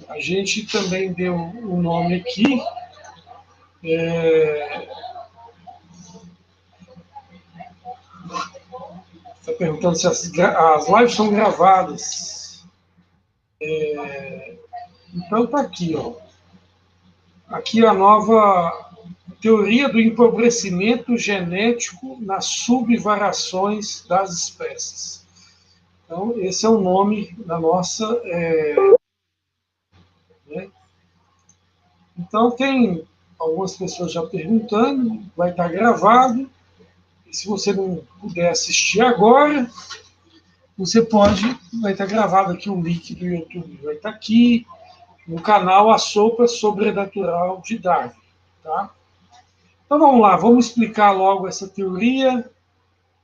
A gente também deu o nome aqui. Está perguntando se as lives são gravadas. Então está aqui, ó. Aqui a nova teoria do empobrecimento genético nas subvariações das espécies. Então, esse é o nome da nossa... né? Então, tem algumas pessoas já perguntando, vai estar gravado. E se você não puder assistir agora, você vai estar gravado aqui, o link do YouTube vai estar aqui, no canal A Sopa Sobrenatural de Darwin. Tá? Então vamos lá, vamos explicar logo essa teoria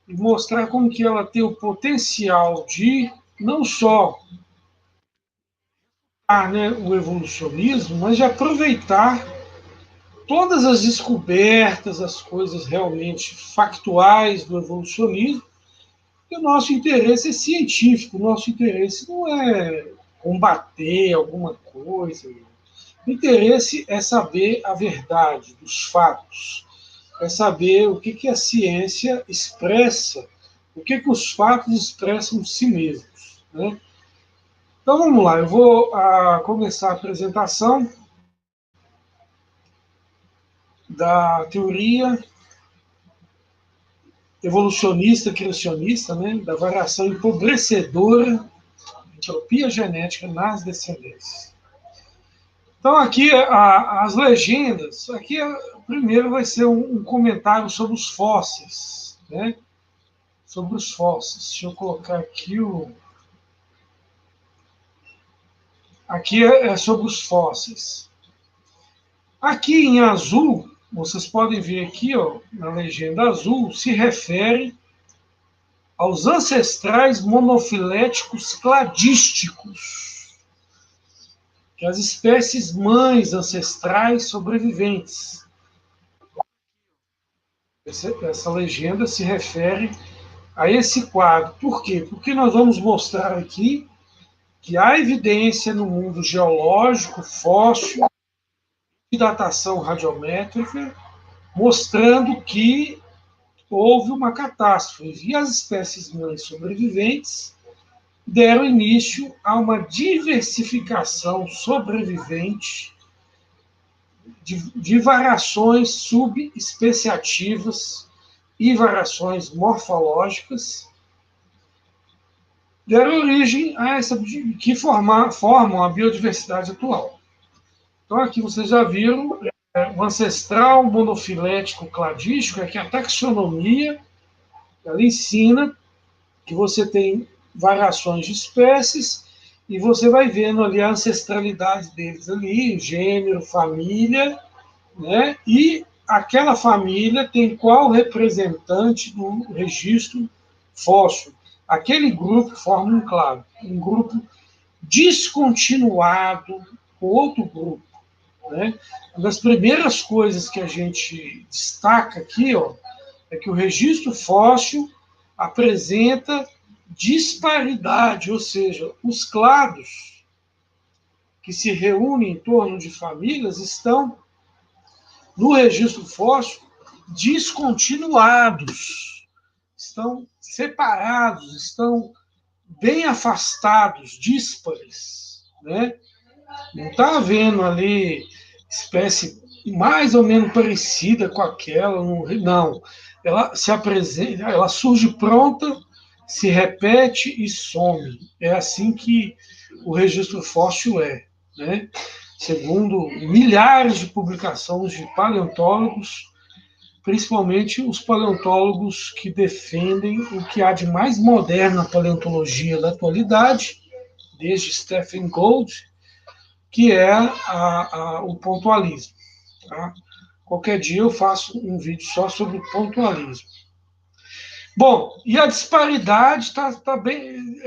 e mostrar como que ela tem o potencial de não só o evolucionismo, mas de aproveitar todas as descobertas, as coisas realmente factuais do evolucionismo. E o nosso interesse é científico, o nosso interesse não é combater alguma coisa. O interesse é saber a verdade dos fatos, é saber o que a ciência expressa, o que os fatos expressam de si mesmos. Né? Então vamos lá, eu vou começar a apresentação da teoria evolucionista, criacionista, né, da variação empobrecedora, entropia genética nas descendências. Então, aqui, as legendas, aqui primeiro vai ser um comentário sobre os fósseis, né? Sobre os fósseis. Deixa eu colocar aqui Aqui é sobre os fósseis. Aqui em azul, vocês podem ver aqui, ó, na legenda azul, se refere aos ancestrais monofiléticos cladísticos, que as espécies mães ancestrais sobreviventes. Essa legenda se refere a esse quadro. Por quê? Porque nós vamos mostrar aqui que há evidência no mundo geológico, fóssil e datação radiométrica, mostrando que houve uma catástrofe e as espécies mães sobreviventes deram início a uma diversificação sobrevivente de variações subespeciativas e variações morfológicas, deram origem a essa que formam a biodiversidade atual. Então aqui vocês já viram o ancestral monofilético cladístico, que a taxonomia ela ensina que você tem variações de espécies e você vai vendo ali a ancestralidade deles ali, gênero, família, né? E aquela família tem qual representante do registro fóssil. Aquele grupo forma um clado, um grupo descontinuado com outro grupo. Né? Uma das primeiras coisas que a gente destaca aqui, ó, é que o registro fóssil apresenta disparidade, ou seja, os clados que se reúnem em torno de famílias estão no registro fóssil descontinuados, estão separados, estão bem afastados, díspares, né? Não está havendo ali espécie mais ou menos parecida com aquela, não. Ela se apresenta, ela surge pronta, se repete e some. É assim que o registro fóssil é, né? Segundo milhares de publicações de paleontólogos, principalmente os paleontólogos que defendem o que há de mais moderno na paleontologia da atualidade, desde Stephen Gould, que é o pontualismo. Tá? Qualquer dia eu faço um vídeo só sobre o pontualismo. Bom, e a disparidade está bem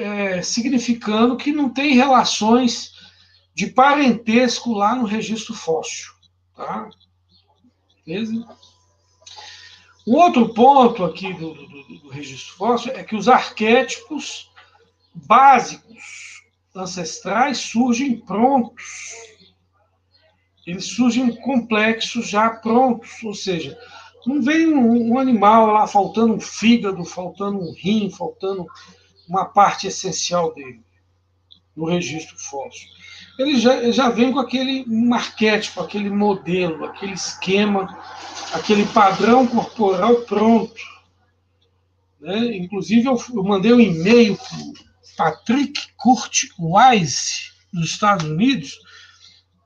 significando que não tem relações de parentesco lá no registro fóssil. Tá? Beleza? Um outro ponto aqui do registro fóssil é que os arquétipos básicos ancestrais surgem prontos. Eles surgem complexos já prontos, ou seja, não vem um animal lá faltando um fígado, faltando um rim, faltando uma parte essencial dele no registro fóssil. Ele já vem com aquele arquétipo, aquele modelo, aquele esquema, aquele padrão corporal pronto. Né? Inclusive, eu mandei um e-mail para o Patrick Kurt Wise, dos Estados Unidos.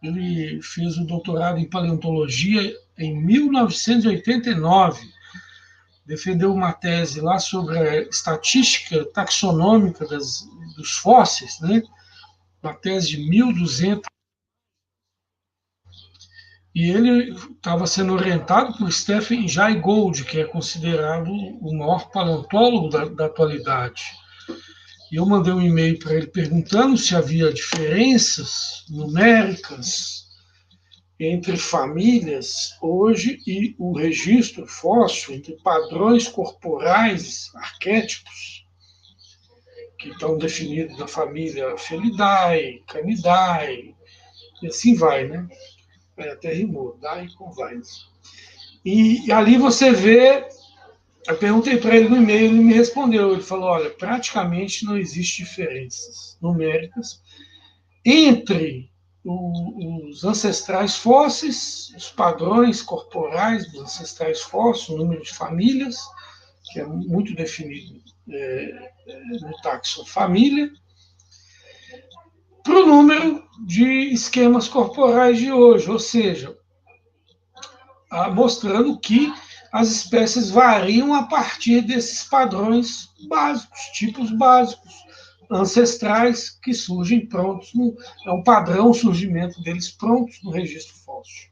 Ele fez o doutorado em paleontologia em 1989. Defendeu uma tese lá sobre a estatística taxonômica dos fósseis, né? Uma tese de 1.200. E ele estava sendo orientado por Stephen Jay Gould, que é considerado o maior paleontólogo da atualidade. E eu mandei um e-mail para ele perguntando se havia diferenças numéricas entre famílias hoje e o registro fóssil, entre padrões corporais, arquétipos, que estão definidos na família Felidae, Canidae, e assim vai, né? Até rimou, Dae com vai. E ali você vê, eu perguntei para ele no e-mail, ele me respondeu, ele falou, olha, praticamente não existe diferenças numéricas entre os ancestrais fósseis, os padrões corporais dos ancestrais fósseis, o número de famílias, que é muito definido no taxon família, para o número de esquemas corporais de hoje, ou seja, mostrando que as espécies variam a partir desses padrões básicos, tipos básicos, ancestrais, que surgem prontos, é um padrão o surgimento deles prontos no registro fóssil.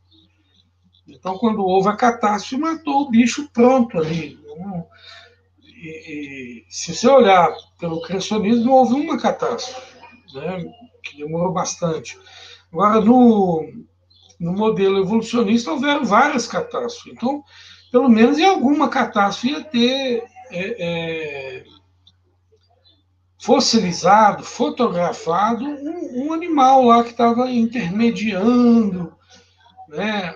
Então, quando houve a catástrofe, matou o bicho pronto ali. E se você olhar pelo criacionismo, não houve uma catástrofe, né, que demorou bastante. Agora, no modelo evolucionista, houveram várias catástrofes. Então, pelo menos em alguma catástrofe ia ter fossilizado, fotografado um animal lá que estava intermediando, né,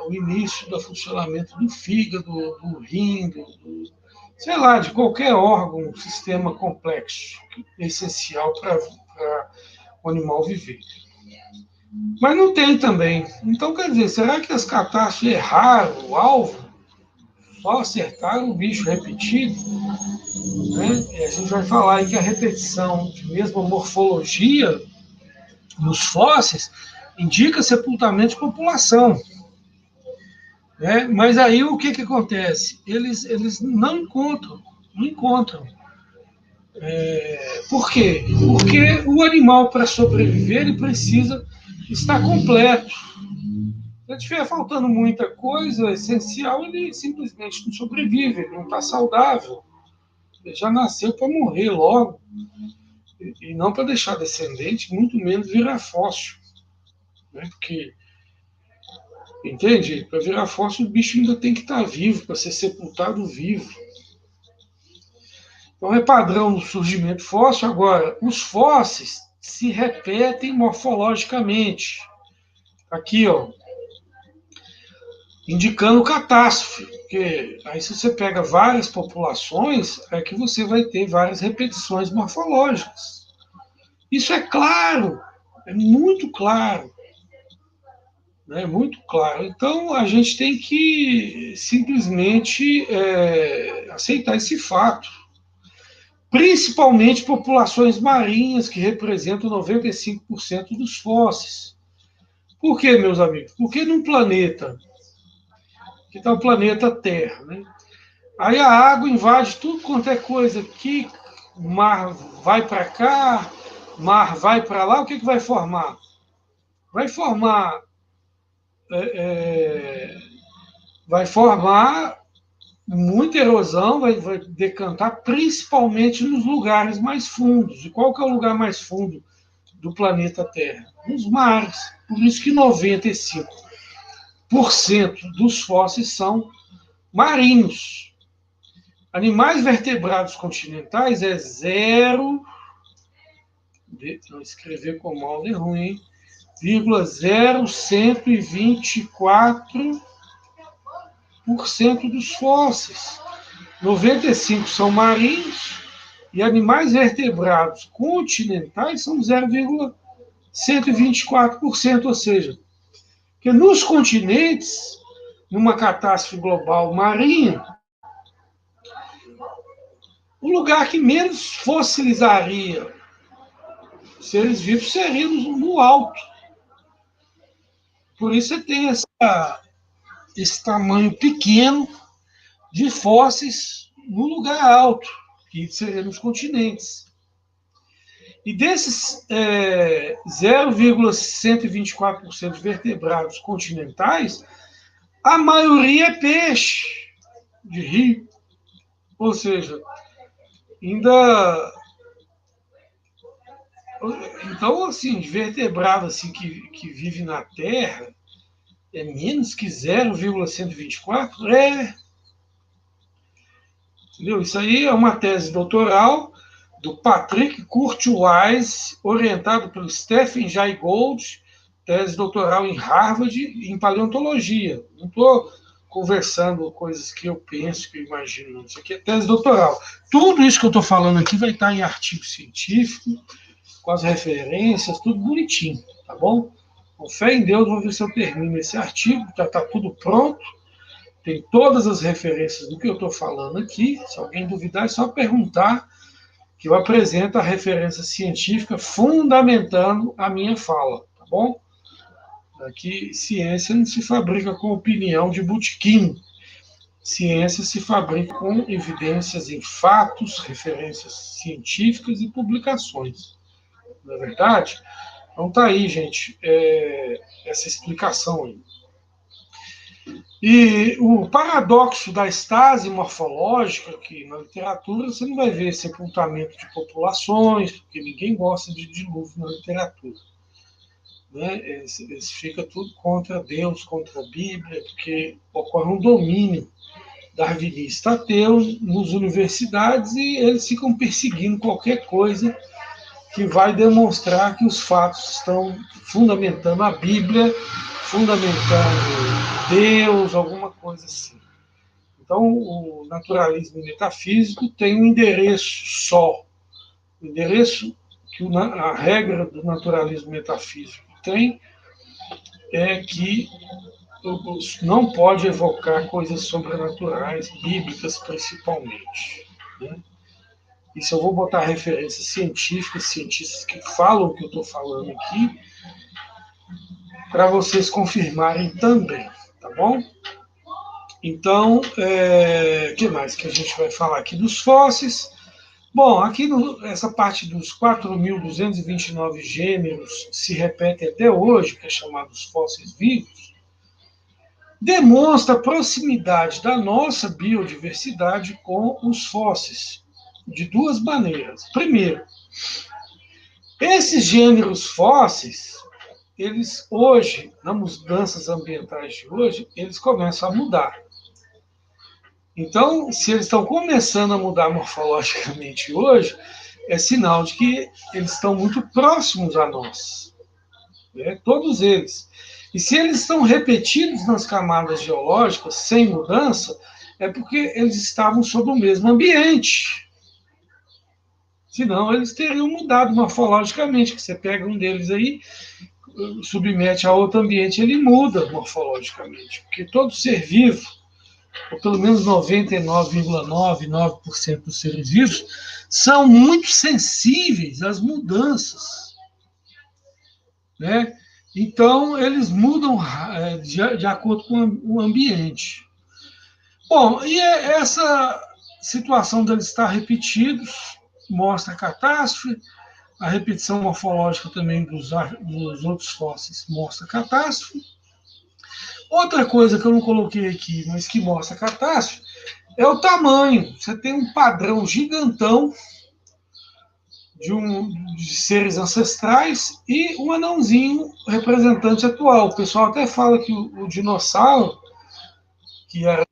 o início do funcionamento do fígado, do rim, sei lá, de qualquer órgão, sistema complexo, essencial para o animal viver. Mas não tem também. Então, quer dizer, será que as catástrofes erraram o alvo? Só acertaram o bicho repetido? Né? E a gente vai falar aí que a repetição de mesma morfologia nos fósseis indica sepultamento de população. Né? Mas aí o que acontece? Eles não encontram. Por quê? Porque o animal, para sobreviver, ele precisa estar completo. Se estiver faltando muita coisa essencial, ele simplesmente não sobrevive, ele não está saudável. Ele já nasceu para morrer logo. E não para deixar descendente, muito menos virar fóssil. Né? Porque, entende? Para virar fóssil, o bicho ainda tem que estar vivo, para ser sepultado vivo. Então é padrão no surgimento fóssil. Agora, os fósseis se repetem morfologicamente. Aqui, ó, indicando catástrofe, porque aí se você pega várias populações, é que você vai ter várias repetições morfológicas. Isso é claro, é muito claro. Né, muito claro. Então, a gente tem que simplesmente aceitar esse fato. Principalmente populações marinhas, que representam 95% dos fósseis. Por quê, meus amigos? Porque num planeta, que está o planeta Terra, né? Aí a água invade tudo quanto é coisa aqui, o mar vai para cá, o mar vai para lá, o que vai formar? Vai formar muita erosão, vai decantar principalmente nos lugares mais fundos. E qual que é o lugar mais fundo do planeta Terra? Nos mares. Por isso que 95% dos fósseis são marinhos. Animais vertebrados continentais é Não, escrever com mouse é ruim, hein? 0,124% dos fósseis. 95% são marinhos e animais vertebrados continentais são 0,124%, ou seja, que nos continentes, numa catástrofe global marinha, o lugar que menos fossilizaria seres vivos seria no alto. Por isso você tem esse tamanho pequeno de fósseis no lugar alto, que seria nos continentes. E desses 0,124% de vertebrados continentais, a maioria é peixe de rio. Ou seja, ainda. Então, assim, de vertebrado assim, que vive na Terra, é menos que 0,124? Entendeu? Isso aí é uma tese doutoral do Patrick Curtis-Wise, orientado pelo Stephen Jay Gould, tese doutoral em Harvard, em paleontologia. Não estou conversando coisas que eu penso, que eu imagino. Isso aqui é tese doutoral. Tudo isso que eu estou falando aqui vai estar em artigo científico, com as referências, tudo bonitinho, tá bom? Com fé em Deus, vou ver se eu termino esse artigo, já está tudo pronto. Tem todas as referências do que eu estou falando aqui. Se alguém duvidar, é só perguntar, que eu apresento a referência científica fundamentando a minha fala, tá bom? Aqui, ciência não se fabrica com opinião de botequim. Ciência se fabrica com evidências em fatos, referências científicas e publicações. Não é verdade? Então tá aí, gente, essa explicação aí. E o paradoxo da estase morfológica, que na literatura você não vai ver sepultamento de populações, porque ninguém gosta de dilúvio na literatura. Né? Eles fica tudo contra Deus, contra a Bíblia, porque ocorre um domínio darwinista ateu nas universidades e eles ficam perseguindo qualquer coisa que vai demonstrar que os fatos estão fundamentando a Bíblia, fundamentando Deus, alguma coisa assim. Então, o naturalismo metafísico tem um endereço só. O endereço que a regra do naturalismo metafísico tem é que não pode evocar coisas sobrenaturais, bíblicas principalmente. Né? Isso eu vou botar referências científicas, cientistas que falam o que eu estou falando aqui, para vocês confirmarem também, tá bom? Então, que mais que a gente vai falar aqui dos fósseis? Bom, aqui essa parte dos 4.229 gêneros se repete até hoje, que é chamado os fósseis vivos, demonstra a proximidade da nossa biodiversidade com os fósseis, de duas maneiras. Primeiro, esses gêneros fósseis, eles hoje, nas mudanças ambientais de hoje, eles começam a mudar. Então, se eles estão começando a mudar morfologicamente hoje, é sinal de que eles estão muito próximos a nós. Né? Todos eles. E se eles estão repetidos nas camadas geológicas, sem mudança, é porque eles estavam sob o mesmo ambiente. Senão, eles teriam mudado morfologicamente, que você pega um deles aí, submete a outro ambiente, ele muda morfologicamente. Porque todo ser vivo, ou pelo menos 99,99% dos seres vivos, são muito sensíveis às mudanças. Né? Então, eles mudam de acordo com o ambiente. Bom, e essa situação deles estar repetidos mostra a catástrofe, a repetição morfológica também dos outros fósseis mostra a catástrofe. Outra coisa que eu não coloquei aqui, mas que mostra a catástrofe, é o tamanho. Você tem um padrão gigantão de seres ancestrais e um anãozinho representante atual. O pessoal até fala que o dinossauro, que era,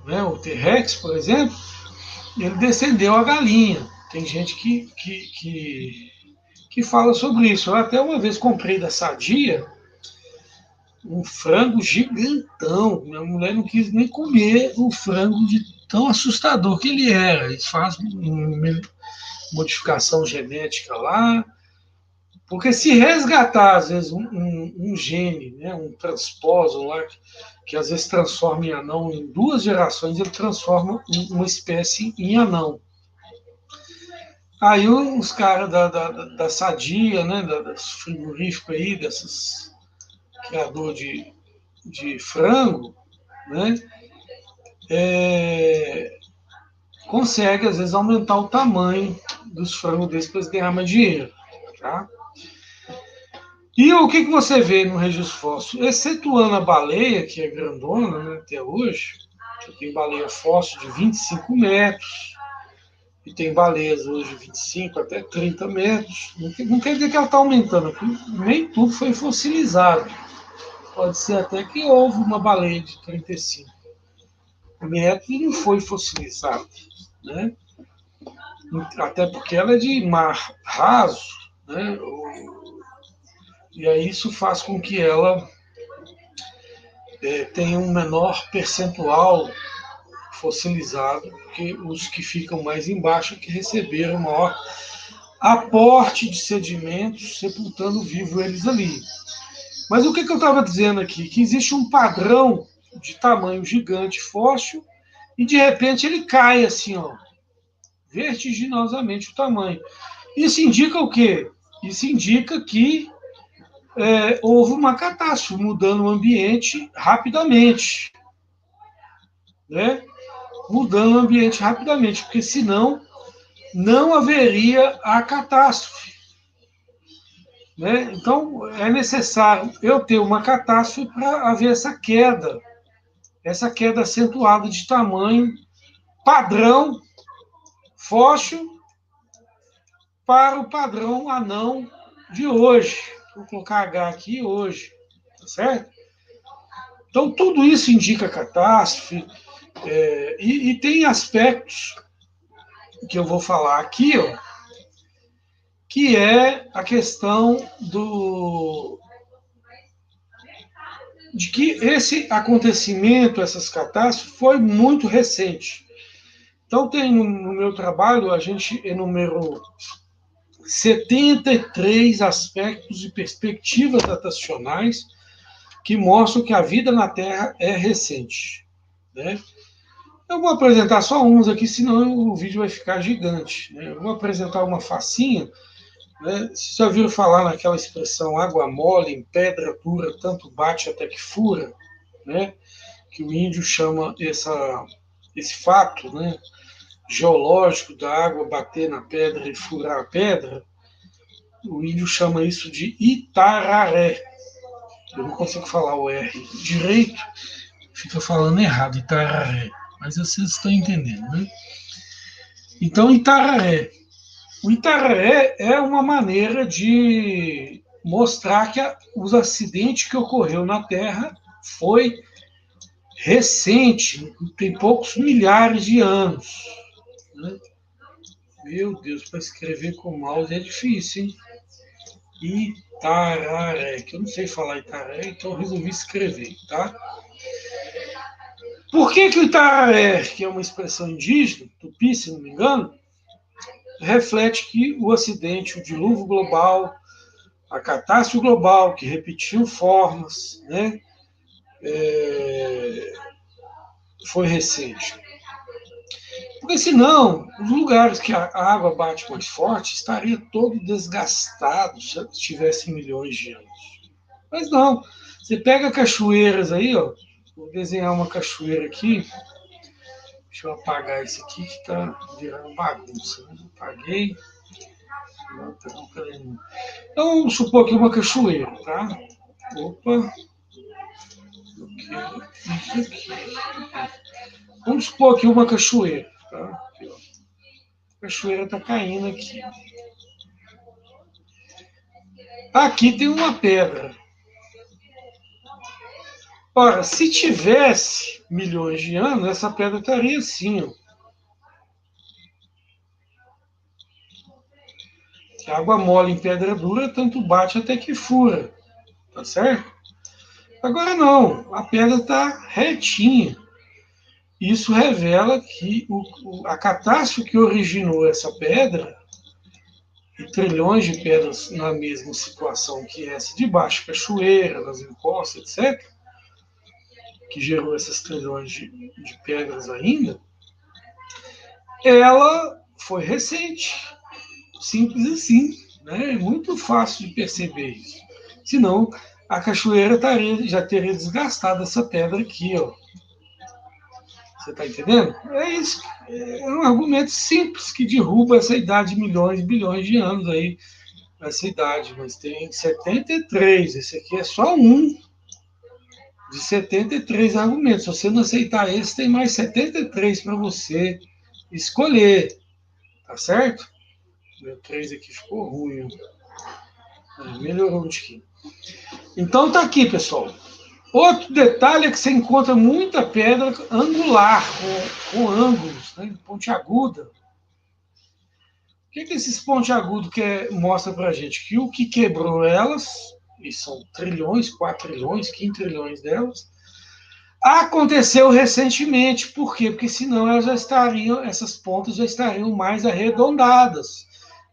né, o T-Rex, por exemplo, ele descendeu a galinha. Tem gente que fala sobre isso. Eu até uma vez comprei da Sadia um frango gigantão. Minha mulher não quis nem comer o frango de tão assustador que ele era. Eles fazem uma modificação genética lá. Porque se resgatar, às vezes, um gene, né, um transpóson lá, que às vezes transforma em anão, em 2 gerações, ele transforma uma espécie em anão. Aí os caras da Sadia, né, das frigoríficos aí, desses criadores de frango, né, consegue, às vezes, aumentar o tamanho dos frangos desses para eles ganhar mais dinheiro. Tá? E o que você vê no registro fóssil? Excetuando a baleia, que é grandona, né, até hoje, que tem baleia fóssil de 25 metros, e tem baleias hoje de 25 até 30 metros. Não quer dizer que ela está aumentando, nem tudo foi fossilizado. Pode ser até que houve uma baleia de 35 metros e não foi fossilizada. Né? Até porque ela é de mar raso, né? E aí isso faz com que ela tenha um menor percentual fossilizado que os que ficam mais embaixo, que receberam maior aporte de sedimentos, sepultando vivo eles ali. Mas o que eu estava dizendo aqui? Que existe um padrão de tamanho gigante fóssil e de repente ele cai assim, ó, vertiginosamente o tamanho. Isso indica o quê? Isso indica que houve uma catástrofe, mudando o ambiente rapidamente. Né? Mudando o ambiente rapidamente, porque senão não haveria a catástrofe. Né? Então, é necessário eu ter uma catástrofe para haver essa queda acentuada de tamanho padrão fóssil para o padrão anão de hoje. Vou colocar H aqui hoje, tá certo? Então, tudo isso indica catástrofe, e tem aspectos que eu vou falar aqui, ó, que é a questão de que esse acontecimento, essas catástrofes, foi muito recente. Então, tem no meu trabalho, a gente enumerou 73 aspectos e perspectivas datacionais que mostram que a vida na Terra é recente. Né? Eu vou apresentar só uns aqui, senão o vídeo vai ficar gigante. Né? Eu vou apresentar uma facinha. Né? Vocês já ouviram falar naquela expressão água mole, em pedra dura, tanto bate até que fura? Né? Que o índio chama esse fato, né, geológico da água bater na pedra e furar a pedra, o índio chama isso de Itararé. Eu não consigo falar o R direito, fica falando errado, Itararé. Mas vocês estão entendendo, né? Então, Itararé. O Itararé é uma maneira de mostrar que os acidentes que ocorreu na Terra foi recente, tem poucos milhares de anos. Né? Meu Deus, para escrever com mouse é difícil, hein? Itararé, que eu não sei falar Itararé, então eu resolvi escrever, tá? Por que o Itararé, que é uma expressão indígena, tupi, se não me engano, reflete que o acidente, o dilúvio global, a catástrofe global, que repetiu formas, né, foi recente. Porque senão, os lugares que a água bate mais forte estaria todo desgastado se tivesse milhões de anos. Mas não. Você pega cachoeiras aí, ó. Vou desenhar uma cachoeira aqui. Deixa eu apagar esse aqui que está virando bagunça. Né? Apaguei. Então, vamos supor que uma cachoeira, tá? Opa. Isso aqui. Vamos supor que uma cachoeira, tá? Aqui, ó. A cachoeira está caindo aqui. Aqui tem uma pedra. Ora, se tivesse milhões de anos, essa pedra estaria assim, ó. Que água mole em pedra dura, tanto bate até que fura. Tá certo? Agora não, a pedra está retinha. Isso revela que a catástrofe que originou essa pedra, e trilhões de pedras na mesma situação que essa de baixo, cachoeira, nas encostas, etc., que gerou essas trilhões de pedras ainda, ela foi recente. Simples assim. Né? É muito fácil de perceber isso. Senão, a cachoeira já teria desgastado essa pedra aqui, ó. Você está entendendo? É isso. É um argumento simples que derruba essa idade de milhões e bilhões de anos aí, essa idade. Mas tem 73. Esse aqui é só um de 73 argumentos. Se você não aceitar esse, tem mais 73 para você escolher. Tá certo? Meu 3 aqui ficou ruim. Melhorou um tiquinho. Então tá aqui, pessoal. Outro detalhe é que você encontra muita pedra angular, com ângulos, né, pontiaguda. O que esses pontiagudos mostram para a gente? Que o que quebrou elas, e são trilhões, 4 trilhões, 15 trilhões delas, aconteceu recentemente. Por quê? Porque senão essas pontas já estariam mais arredondadas.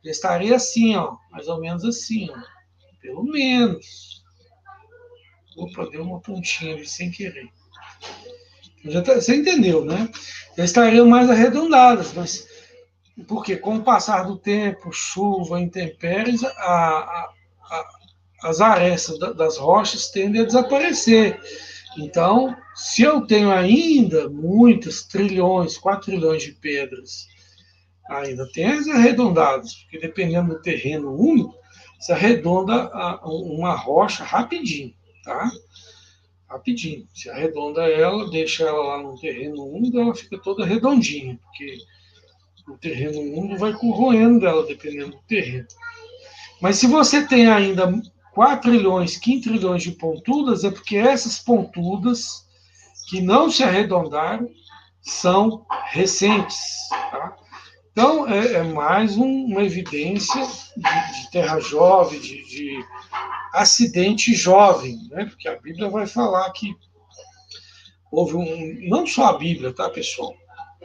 Já estaria assim, ó, mais ou menos assim, ó, pelo menos. Opa, deu uma pontinha ali sem querer. Você entendeu, né? Já estariam mais arredondadas, mas porque com o passar do tempo, chuva, intempéries, as arestas das rochas tendem a desaparecer. Então, se eu tenho ainda muitas trilhões, 4 trilhões de pedras, ainda tem as arredondadas, porque dependendo do terreno úmido, se arredonda uma rocha rapidinho, tá? Rapidinho. Se arredonda ela, deixa ela lá no terreno úmido, ela fica toda redondinha, porque o terreno úmido vai corroendo ela, dependendo do terreno. Mas se você tem ainda 4 trilhões, 15 trilhões de pontudas, é porque essas pontudas que não se arredondaram são recentes. Tá? Então, é mais uma evidência de terra jovem, de acidente jovem, né? Porque a Bíblia vai falar que houve não só a Bíblia, tá, pessoal?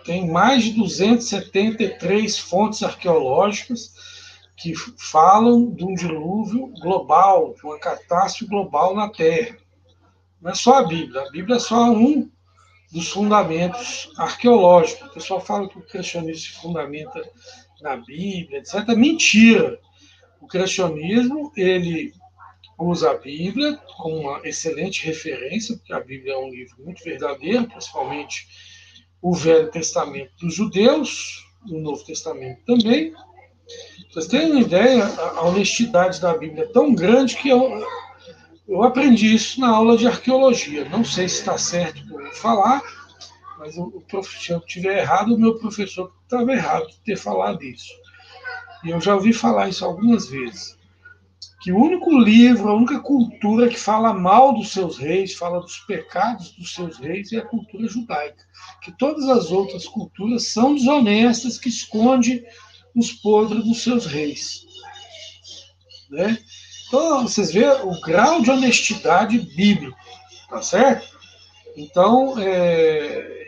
Tem mais de 273 fontes arqueológicas que falam de um dilúvio global, de uma catástrofe global na Terra. Não é só a Bíblia é só um dos fundamentos arqueológicos. O pessoal fala que o cristianismo se fundamenta na Bíblia, etc. Mentira! O cristianismo, ele usa a Bíblia como uma excelente referência, porque a Bíblia é um livro muito verdadeiro, principalmente o Velho Testamento dos judeus, o Novo Testamento também. Vocês têm uma ideia, a honestidade da Bíblia é tão grande que eu aprendi isso na aula de arqueologia. Não sei se está certo que eu vou falar, mas se eu estiver errado, o meu professor estava errado de ter falado isso. E eu já ouvi falar isso algumas vezes. Que o único livro, a única cultura que fala mal dos seus reis, fala dos pecados dos seus reis, é a cultura judaica. Que todas as outras culturas são desonestas, que escondem os podres dos seus reis. Né? Então, vocês veem o grau de honestidade bíblica, tá certo? Então,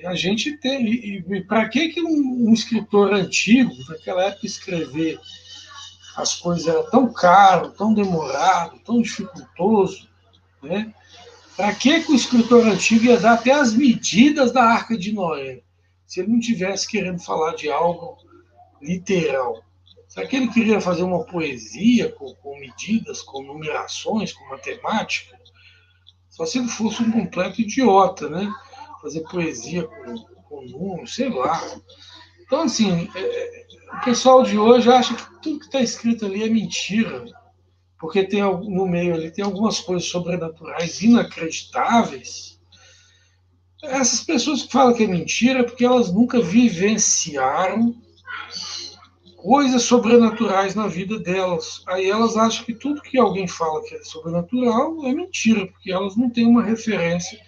a gente tem... E para que um escritor antigo, naquela época, escrever as coisas eram tão caro, tão demorado, tão dificultoso, né? Para que o escritor antigo ia dar até as medidas da Arca de Noé, se ele não tivesse querendo falar de algo literal? Será que ele queria fazer uma poesia com medidas, com numerações, com matemática? Só se ele fosse um completo idiota, né? Fazer poesia com números, sei lá. Então, assim, o pessoal de hoje acha que tudo que está escrito ali é mentira, porque no meio ali tem algumas coisas sobrenaturais inacreditáveis. Essas pessoas que falam que é mentira é porque elas nunca vivenciaram coisas sobrenaturais na vida delas. Aí elas acham que tudo que alguém fala que é sobrenatural é mentira, porque elas não têm uma referência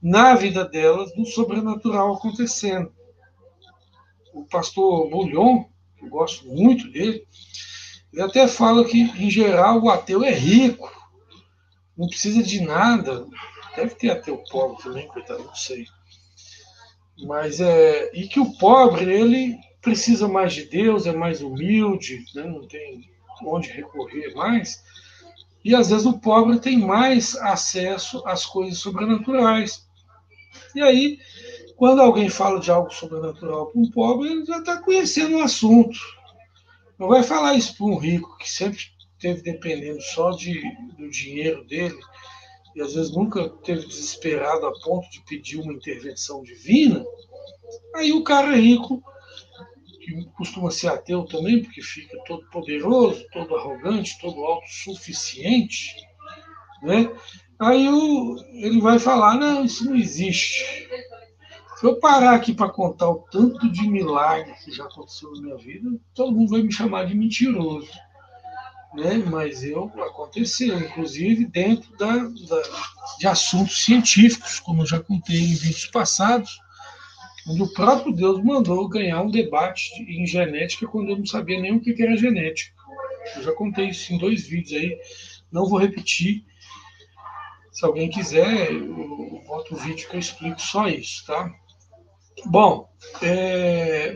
na vida delas do sobrenatural acontecendo. O pastor Bouillon, eu gosto muito dele, Ele até fala que, em geral, o ateu é rico, não precisa de nada. Deve ter ateu pobre também, coitado, não sei. Mas e que o pobre, ele precisa mais de Deus, é mais humilde, né? Não tem onde recorrer mais. E às vezes o pobre tem mais acesso às coisas sobrenaturais. E aí, quando alguém fala de algo sobrenatural para um pobre, ele já está conhecendo o assunto. Não vai falar isso para um rico que sempre esteve dependendo só do dinheiro dele e às vezes nunca teve desesperado a ponto de pedir uma intervenção divina. Aí o cara rico, que costuma ser ateu também, porque fica todo poderoso, todo arrogante, todo autossuficiente, né? Aí ele vai falar, não, isso não existe. Se eu parar aqui para contar o tanto de milagre que já aconteceu na minha vida, todo mundo vai me chamar de mentiroso. Né? Mas aconteceu, inclusive dentro de assuntos científicos, como eu já contei em vídeos passados, onde o próprio Deus mandou ganhar um debate em genética quando eu não sabia nem o que era genética. Eu já contei isso em 2 vídeos aí, não vou repetir. Se alguém quiser, eu boto o vídeo que eu explico só isso, tá? Bom,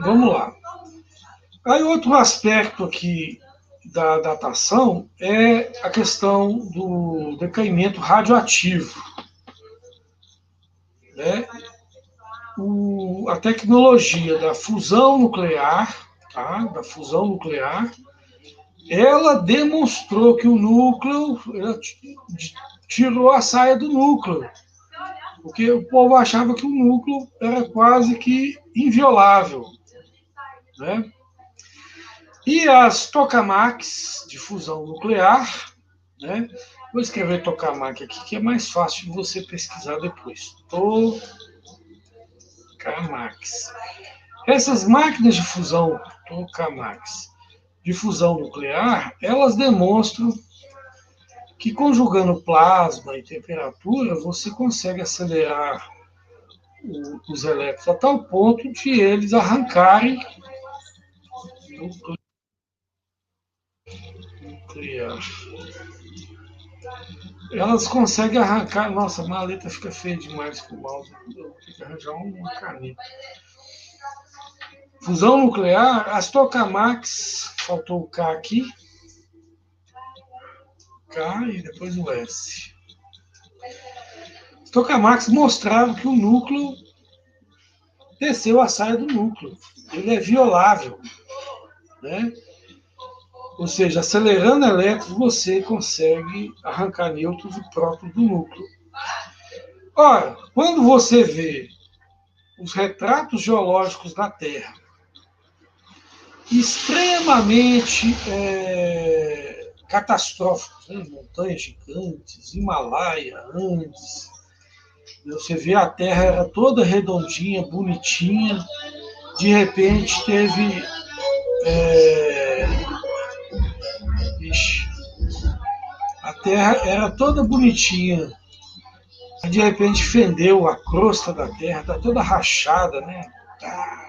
vamos lá. Aí outro aspecto aqui da datação é a questão do decaimento radioativo. Né? A tecnologia da fusão nuclear, tá? Da fusão nuclear, ela demonstrou que o núcleo tirou a saia do núcleo, porque o povo achava que o núcleo era quase que inviolável, né? E as tokamaks de fusão nuclear, né? Vou escrever tokamak aqui, que é mais fácil de você pesquisar depois. Tokamaks. Essas máquinas de fusão, tokamaks, de fusão nuclear, elas demonstram que conjugando plasma e temperatura, você consegue acelerar os elétrons a tal ponto de eles arrancarem nuclear. Elas conseguem arrancar. Nossa, a maleta fica feia demais com o mouse. Eu tenho que arranjar uma caneta. Fusão nuclear, as tokamaks, faltou o K aqui. K e depois o S. As tokamaks mostraram que o núcleo desceu a saia do núcleo. Ele é violável. Né? Ou seja, acelerando elétrons, você consegue arrancar nêutrons e prótons do núcleo. Ora, quando você vê os retratos geológicos da Terra, extremamente catastróficos, né? Montanhas gigantes, Himalaia, Andes. Você vê a Terra era toda redondinha, bonitinha, de repente teve a Terra era toda bonitinha, de repente fendeu a crosta da Terra, está toda rachada, né?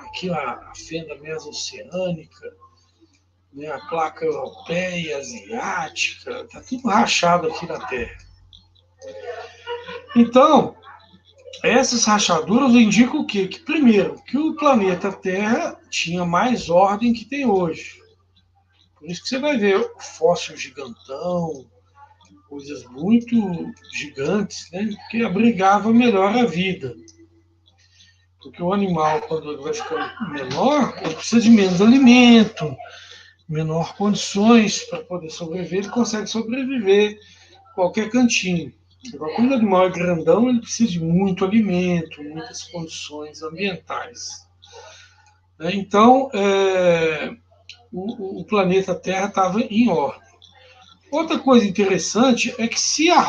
Aqui a fenda mesoceânica, né? A placa europeia, asiática, está tudo rachado aqui na Terra. Então, essas rachaduras indicam o quê? Que, primeiro, que o planeta Terra tinha mais ordem que tem hoje. Por isso que você vai ver o fóssil gigantão, coisas muito gigantes, né? Que abrigava melhor a vida. Porque o animal, quando ele vai ficando menor, ele precisa de menos alimento, menor condições para poder sobreviver, ele consegue sobreviver em qualquer cantinho. Agora, quando o animal é grandão, ele precisa de muito alimento, muitas condições ambientais. Então, o planeta Terra estava em ordem. Outra coisa interessante é que se a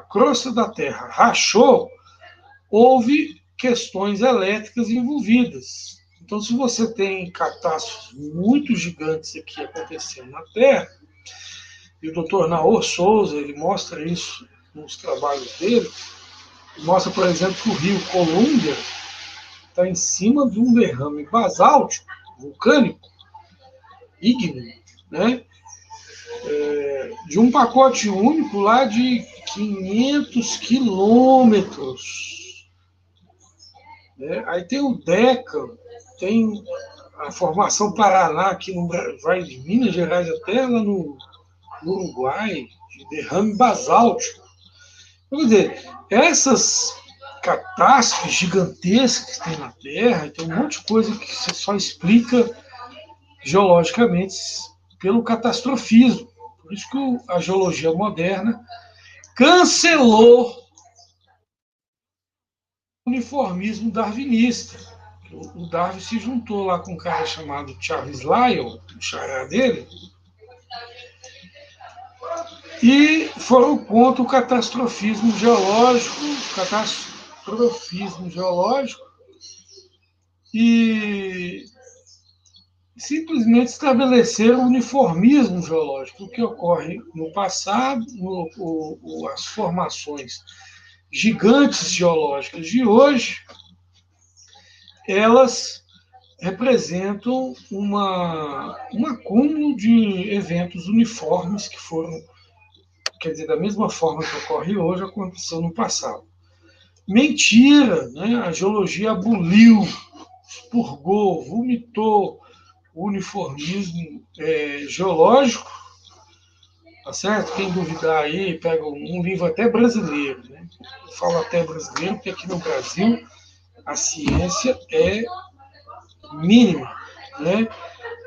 crosta da Terra rachou, houve questões elétricas envolvidas. Então, se você tem catástrofes muito gigantes aqui acontecendo na Terra, e o Dr. Naor Souza ele mostra isso nos trabalhos dele, ele mostra, por exemplo, que o rio Colômbia está em cima de um derrame basáltico, vulcânico, ígneo, né? De um pacote único lá de 500 quilômetros. Né? Aí tem o DECA, tem a Formação Paraná, que vai de Minas Gerais até lá no Uruguai, de derrame basáltico. Quer dizer, essas catástrofes gigantescas que tem na Terra, tem um monte de coisa que você só explica geologicamente pelo catastrofismo. Por isso que a geologia moderna cancelou o uniformismo darwinista. O Darwin se juntou lá com um cara chamado Charles Lyell, o xará dele, e foram contra o catastrofismo geológico, e simplesmente estabeleceram o uniformismo geológico, o que ocorre no passado, as formações gigantes geológicas de hoje, elas representam um acúmulo de eventos uniformes que foram, quer dizer, da mesma forma que ocorre hoje, aconteceu no passado. Mentira, né? A geologia aboliu, expurgou, vomitou o uniformismo geológico, tá certo? Quem duvidar aí, pega um livro até brasileiro, né? Eu falo até brasileiro, porque aqui no Brasil a ciência é mínima, né?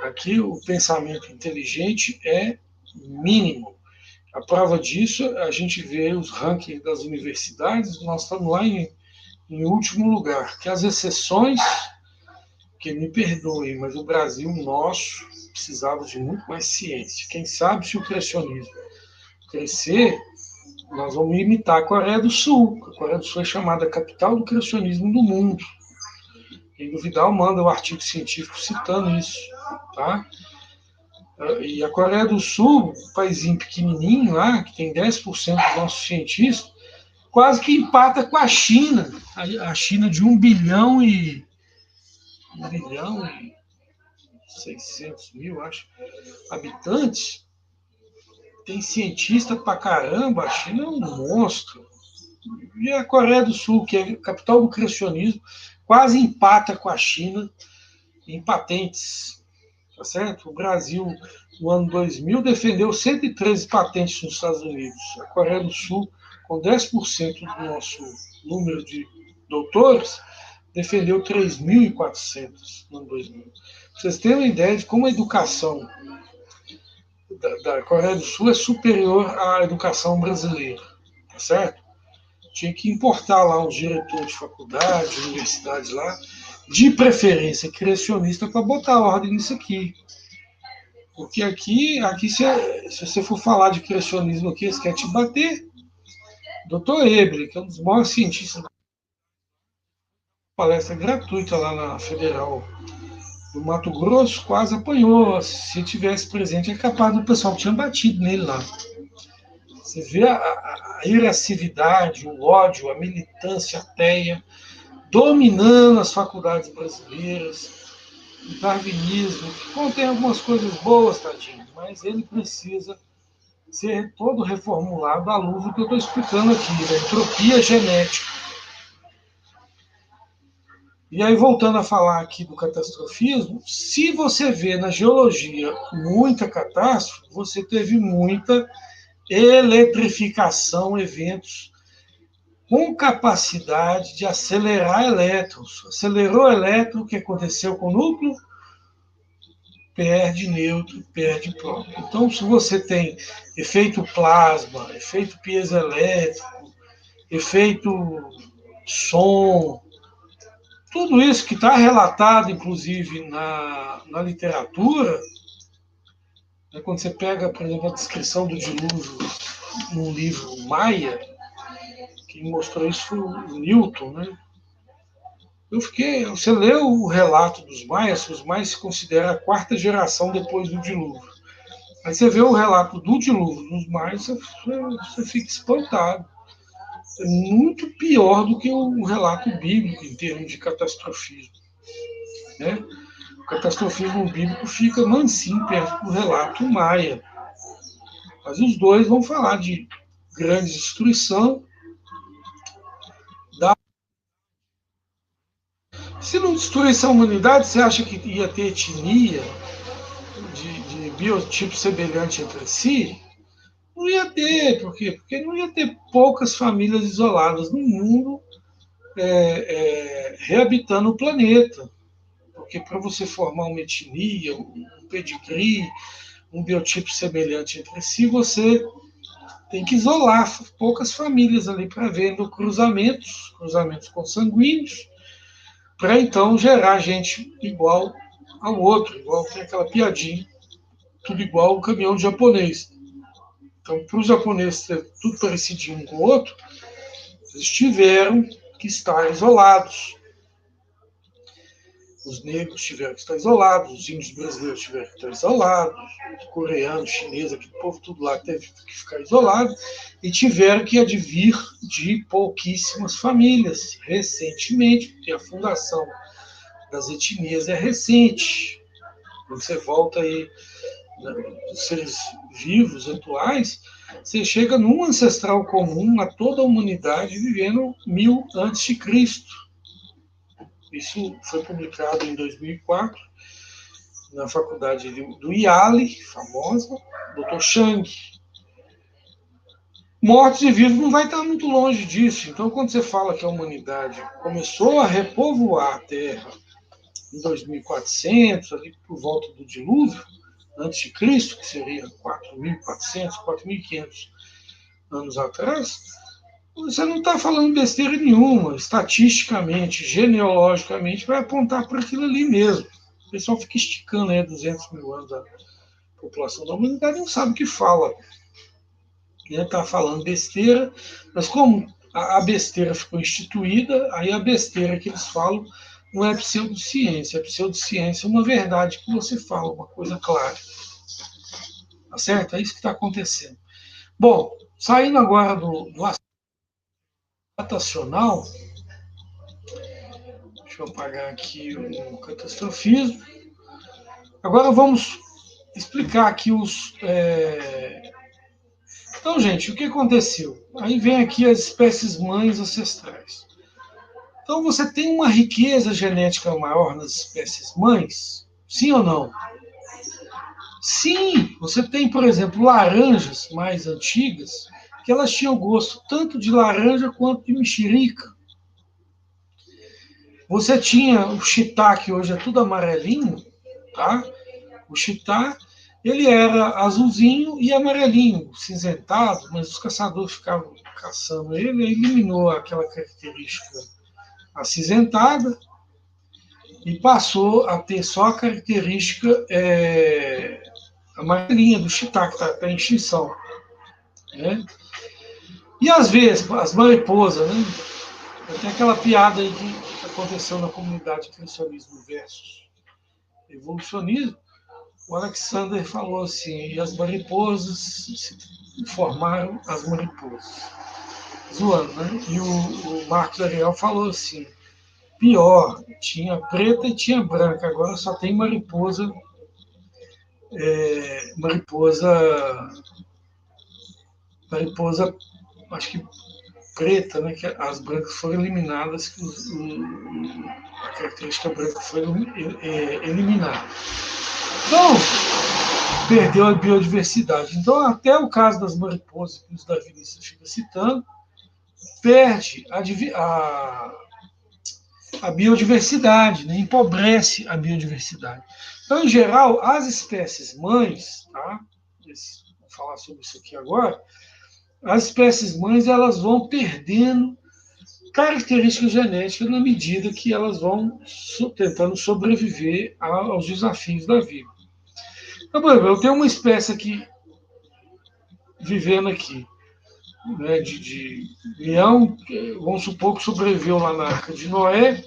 Aqui o pensamento inteligente é mínimo. A prova disso, a gente vê os rankings das universidades, nós estamos lá em último lugar, que as exceções, que me perdoem, mas o Brasil nosso precisava de muito mais ciência. Quem sabe se o criacionismo crescer, nós vamos imitar a Coreia do Sul. A Coreia do Sul é chamada a capital do criacionismo do mundo. Quem duvidar, manda o artigo científico citando isso. Tá? E a Coreia do Sul, um paísinho pequenininho lá, que tem 10% dos nossos cientistas, quase que empata com a China. A China de 1,6 bilhão, acho, habitantes, tem cientista pra caramba, a China é um monstro. E a Coreia do Sul, que é a capital do criacionismo, quase empata com a China em patentes. Tá certo? O Brasil, no ano 2000, defendeu 113 patentes nos Estados Unidos. A Coreia do Sul, com 10% do nosso número de doutores, defendeu 3.400 no ano 2000. Pra vocês terem uma ideia de como a educação da Coreia do Sul é superior à educação brasileira, tá certo? Tinha que importar lá uns diretores de faculdade, universidades lá, de preferência criacionista, para botar ordem nisso aqui. Porque aqui se você for falar de criacionismo aqui, eles querem te bater. Dr. Ebre, que é um dos maiores cientistas, palestra gratuita lá na Federal do Mato Grosso, quase apanhou. Se tivesse presente, é capaz do pessoal que tinha batido nele lá. Você vê a irascividade, o ódio, a militância ateia dominando as faculdades brasileiras, o darwinismo, que contém algumas coisas boas, tadinho, mas ele precisa ser todo reformulado à luz do que eu estou explicando aqui, da entropia genética. E aí, voltando a falar aqui do catastrofismo, se você vê na geologia muita catástrofe, você teve muita eletrificação, eventos com capacidade de acelerar elétrons. Acelerou elétron, o que aconteceu com o núcleo? Perde nêutron, perde próton. Então, se você tem efeito plasma, efeito piezoelétrico, efeito som, tudo isso que está relatado, inclusive, na literatura, né, quando você pega, por exemplo, a descrição do dilúvio num livro Maia, quem mostrou isso foi o Newton, né? Você leu o relato dos maias, os maias se consideram a quarta geração depois do dilúvio. Aí você vê o relato do dilúvio dos maias, você fica espantado. É muito pior do que o relato bíblico em termos de catastrofismo. Né? O catastrofismo bíblico fica mansinho perto do relato maia. Mas os dois vão falar de grande destruição. Se não destruísse a humanidade, você acha que ia ter etnia de biotipo semelhante entre si? Não ia ter, por quê? Porque não ia ter poucas famílias isoladas no mundo reabitando o planeta. Porque para você formar uma etnia, um pedigree, um biotipo semelhante entre si, você tem que isolar poucas famílias ali para ver cruzamentos consanguíneos, para então gerar gente igual ao outro, igual tem aquela piadinha, tudo igual o caminhão japonês. Então, para os japoneses ter tudo parecido um com o outro, eles tiveram que estar isolados. Os negros tiveram que estar isolados, os índios brasileiros tiveram que estar isolados, os coreanos, chineses, aquele povo tudo lá teve que ficar isolado, e tiveram que advir de pouquíssimas famílias, recentemente, porque a fundação das etnias é recente. Você volta aí, dos seres vivos atuais, você chega num ancestral comum a toda a humanidade vivendo 1000 a.C. Isso foi publicado em 2004 na faculdade do Yale, famosa, Dr. Chang. Mortos e vivos não vai estar muito longe disso. Então, quando você fala que a humanidade começou a repovoar a Terra em 2400, ali por volta do dilúvio, antes de Cristo, que seria 4.400, 4.500 anos atrás, você não está falando besteira nenhuma. Estatisticamente, genealogicamente, vai apontar para aquilo ali mesmo. O pessoal fica esticando aí 200 mil anos a população da humanidade não sabe o que fala. Está falando besteira, mas como a besteira ficou instituída, aí a besteira que eles falam não é pseudociência. A pseudociência é uma verdade que você fala, uma coisa clara. Tá certo? É isso que está acontecendo. Bom, saindo agora do datacional, deixa eu apagar aqui o catastrofismo. Agora vamos explicar aqui os. Então, gente, o que aconteceu? Aí vem aqui as espécies mães ancestrais. Então, você tem uma riqueza genética maior nas espécies mães? Sim ou não? Sim, você tem, por exemplo, laranjas mais antigas, que elas tinham gosto tanto de laranja quanto de mexerica. Você tinha o shiitake, que hoje é tudo amarelinho, tá? O shiitake, ele era azulzinho e amarelinho, cinzentado, mas os caçadores ficavam caçando ele, eliminou aquela característica acinzentada e passou a ter só a característica amarelinha do shiitake, está em extinção. Né? E às vezes, as mariposas, né? Tem aquela piada aí que aconteceu na comunidade criacionismo versus evolucionismo. O Alexander falou assim, e as mariposas se formaram as mariposas. Zoando, né? E o Marcos Ariel falou assim, pior, tinha preta e tinha branca, agora só tem mariposa, mariposa, acho que preta, né? Que as brancas foram eliminadas, que a característica branca foi eliminada. Então, perdeu a biodiversidade. Então, até o caso das mariposas, que o Davi fica citando, perde a biodiversidade, né? Empobrece a biodiversidade. Então, em geral, as espécies mães, tá? Vou falar sobre isso aqui agora, as espécies mães elas vão perdendo características genéticas na medida que elas vão tentando sobreviver aos desafios da vida. Então, por exemplo, eu tenho uma espécie aqui vivendo aqui, né, de leão, vamos supor que sobreviveu lá na Arca de Noé,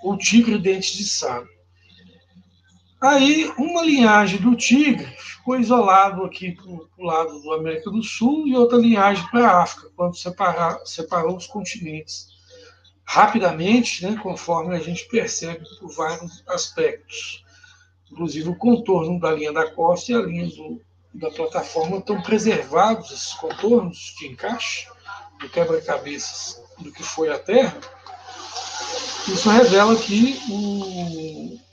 o tigre dente de sabre. Aí, uma linhagem do tigre ficou isolado aqui para o lado da América do Sul e outra linhagem para a África, quando separou os continentes. Rapidamente, né, conforme a gente percebe por vários aspectos. Inclusive, o contorno da linha da costa e a linha da plataforma estão preservados, esses contornos de encaixe do quebra-cabeças do que foi a Terra. Isso revela que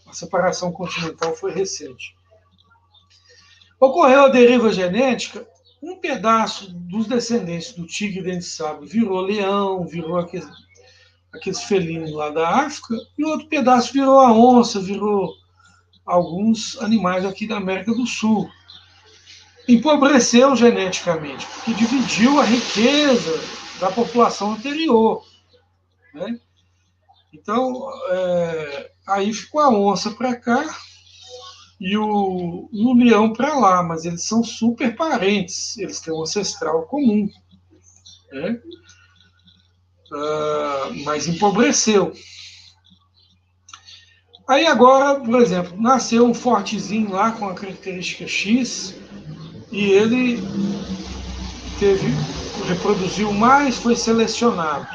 a separação continental foi recente. Ocorreu a deriva genética, um pedaço dos descendentes do tigre dente de sabre virou leão, virou aqueles felinos lá da África, e outro pedaço virou a onça, virou alguns animais aqui da América do Sul. Empobreceu geneticamente, porque dividiu a riqueza da população anterior, né? Então, aí ficou a onça para cá e o leão para lá, mas eles são super parentes, eles têm um ancestral comum, né? Mas empobreceu. Aí agora, por exemplo, nasceu um fortezinho lá com a característica X e ele reproduziu mais, foi selecionado.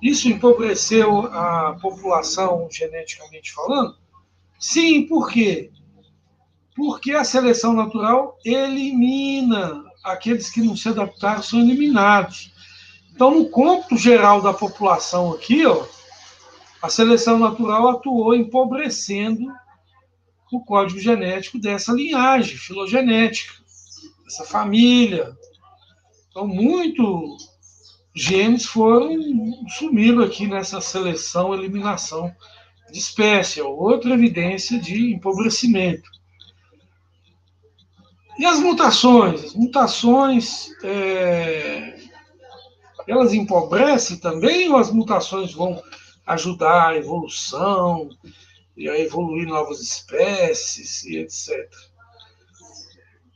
Isso empobreceu a população geneticamente falando? Sim, por quê? Porque a seleção natural elimina aqueles que não se adaptaram, são eliminados. Então, no cômputo geral da população aqui, ó, a seleção natural atuou empobrecendo o código genético dessa linhagem filogenética, dessa família. Então, muitos genes sumiram aqui nessa seleção, eliminação de espécie, outra evidência de empobrecimento. E as mutações? As mutações, elas empobrecem também ou as mutações vão ajudar a evolução, e a evoluir novas espécies e etc.